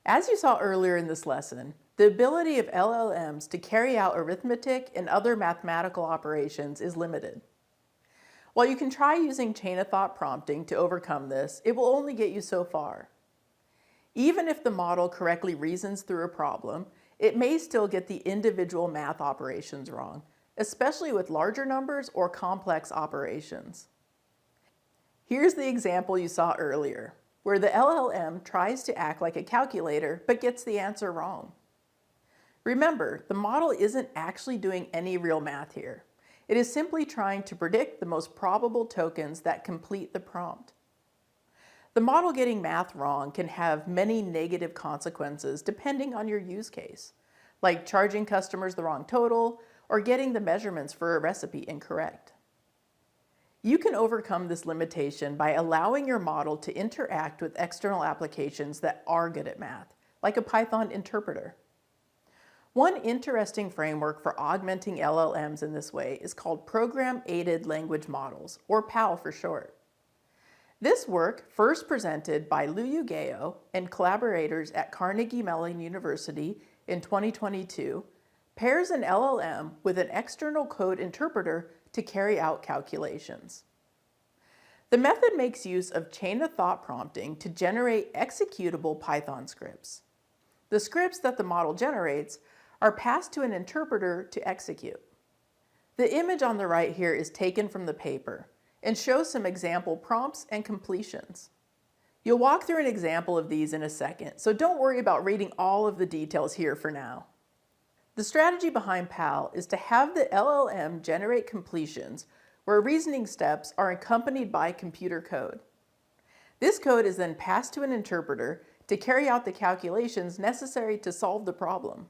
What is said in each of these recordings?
As you saw earlier in this lesson, the ability of LLMs to carry out arithmetic and other mathematical operations is limited. While you can try using chain of thought prompting to overcome this, it will only get you so far. Even if the model correctly reasons through a problem, it may still get the individual math operations wrong, especially with larger numbers or complex operations. Here's the example you saw earlier, where the LLM tries to act like a calculator but gets the answer wrong. Remember, the model isn't actually doing any real math here. It is simply trying to predict the most probable tokens that complete the prompt. The model getting math wrong can have many negative consequences depending on your use case, like charging customers the wrong total or getting the measurements for a recipe incorrect. You can overcome this limitation by allowing your model to interact with external applications that are good at math, like a Python interpreter. One interesting framework for augmenting LLMs in this way is called Program-Aided Language Models, or PAL for short. This work, first presented by Liu Gao and collaborators at Carnegie Mellon University in 2022, pairs an LLM with an external code interpreter to carry out calculations. The method makes use of chain of thought prompting to generate executable Python scripts. The scripts that the model generates are passed to an interpreter to execute. The image on the right here is taken from the paper and shows some example prompts and completions. You'll walk through an example of these in a second, so don't worry about reading all of the details here for now. The strategy behind PAL is to have the LLM generate completions where reasoning steps are accompanied by computer code. This code is then passed to an interpreter to carry out the calculations necessary to solve the problem.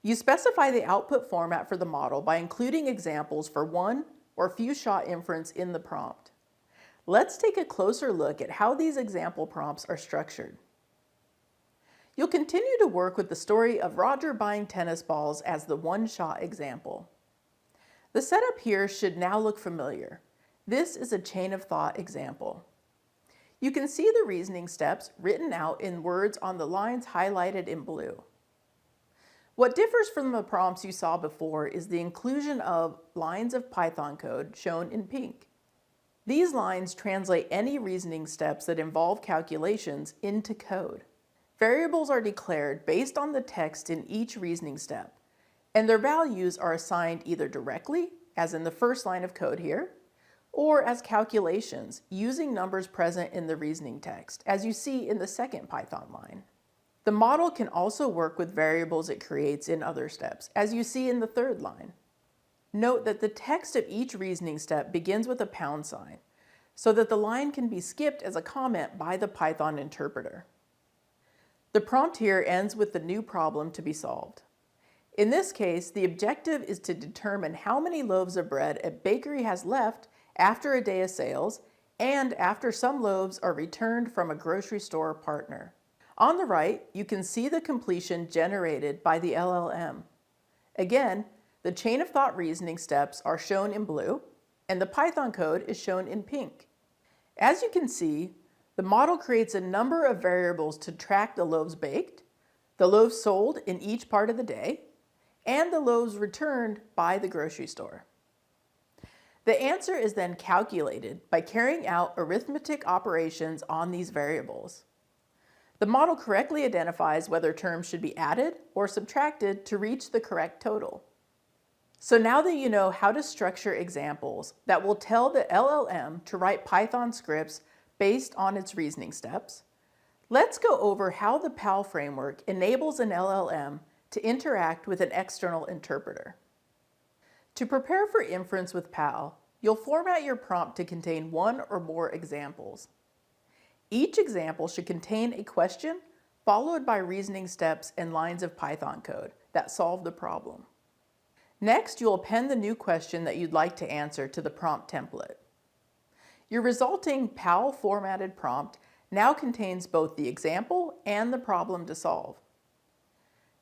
You specify the output format for the model by including examples for one or few shot inference in the prompt. Let's take a closer look at how these example prompts are structured. You'll continue to work with the story of Roger buying tennis balls as the one-shot example. The setup here should now look familiar. This is a chain of thought example. You can see the reasoning steps written out in words on the lines highlighted in blue. What differs from the prompts you saw before is the inclusion of lines of Python code shown in pink. These lines translate any reasoning steps that involve calculations into code. Variables are declared based on the text in each reasoning step, and their values are assigned either directly, as in the first line of code here, or as calculations using numbers present in the reasoning text, as you see in the second Python line. The model can also work with variables it creates in other steps, as you see in the third line. Note that the text of each reasoning step begins with a pound sign, so that the line can be skipped as a comment by the Python interpreter. The prompt here ends with the new problem to be solved. In this case, the objective is to determine how many loaves of bread a bakery has left after a day of sales and after some loaves are returned from a grocery store partner. On the right, you can see the completion generated by the LLM. Again, the chain of thought reasoning steps are shown in blue, and the Python code is shown in pink. As you can see, the model creates a number of variables to track the loaves baked, the loaves sold in each part of the day, and the loaves returned by the grocery store. The answer is then calculated by carrying out arithmetic operations on these variables. The model correctly identifies whether terms should be added or subtracted to reach the correct total. So now that you know how to structure examples that will tell the LLM to write Python scripts based on its reasoning steps, let's go over how the PAL framework enables an LLM to interact with an external interpreter. To prepare for inference with PAL, you'll format your prompt to contain one or more examples. Each example should contain a question followed by reasoning steps and lines of Python code that solve the problem. Next, you'll append the new question that you'd like to answer to the prompt template. Your resulting PAL formatted prompt now contains both the example and the problem to solve.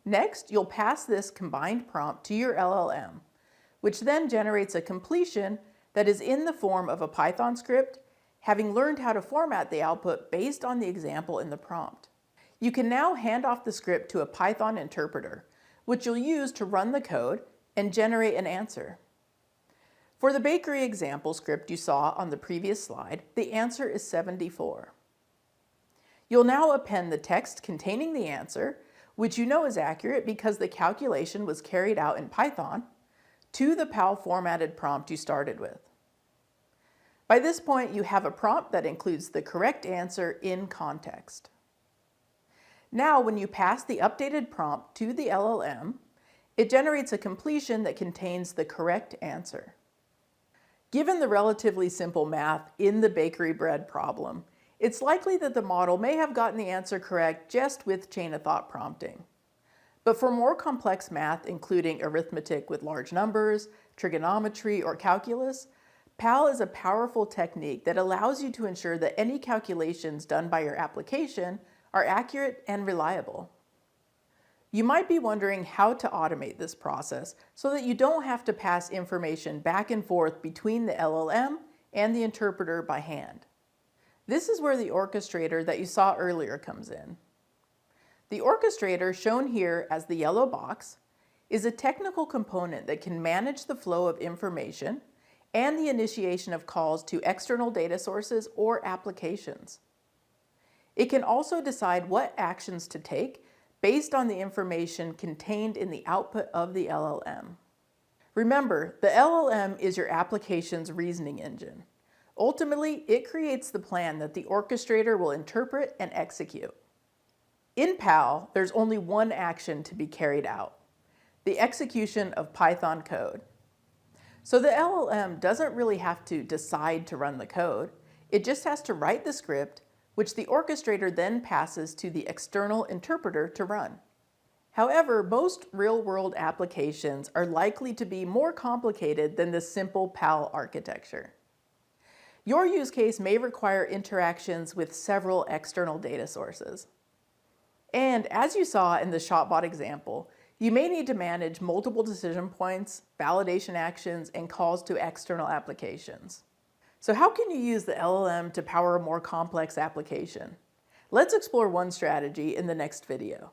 Next, you'll pass this combined prompt to your LLM, which then generates a completion that is in the form of a Python script, having learned how to format the output based on the example in the prompt. You can now hand off the script to a Python interpreter, which you'll use to run the code and generate an answer. For the bakery example script you saw on the previous slide, the answer is 74. You'll now append the text containing the answer, which you know is accurate because the calculation was carried out in Python, to the PAL formatted prompt you started with. By this point, you have a prompt that includes the correct answer in context. Now, when you pass the updated prompt to the LLM, it generates a completion that contains the correct answer. Given the relatively simple math in the bakery bread problem, it's likely that the model may have gotten the answer correct just with chain of thought prompting. But for more complex math, including arithmetic with large numbers, trigonometry, or calculus, PAL is a powerful technique that allows you to ensure that any calculations done by your application are accurate and reliable. You might be wondering how to automate this process so that you don't have to pass information back and forth between the LLM and the interpreter by hand. This is where the orchestrator that you saw earlier comes in. The orchestrator, shown here as the yellow box, is a technical component that can manage the flow of information and the initiation of calls to external data sources or applications. It can also decide what actions to take based on the information contained in the output of the LLM. Remember, the LLM is your application's reasoning engine. Ultimately, it creates the plan that the orchestrator will interpret and execute. In PAL, there's only one action to be carried out: the execution of Python code. So the LLM doesn't really have to decide to run the code. It just has to write the script, which the orchestrator then passes to the external interpreter to run. However, most real-world applications are likely to be more complicated than the simple PAL architecture. Your use case may require interactions with several external data sources. And as you saw in the ShopBot example, you may need to manage multiple decision points, validation actions, and calls to external applications. So how can you use the LLM to power a more complex application? Let's explore one strategy in the next video.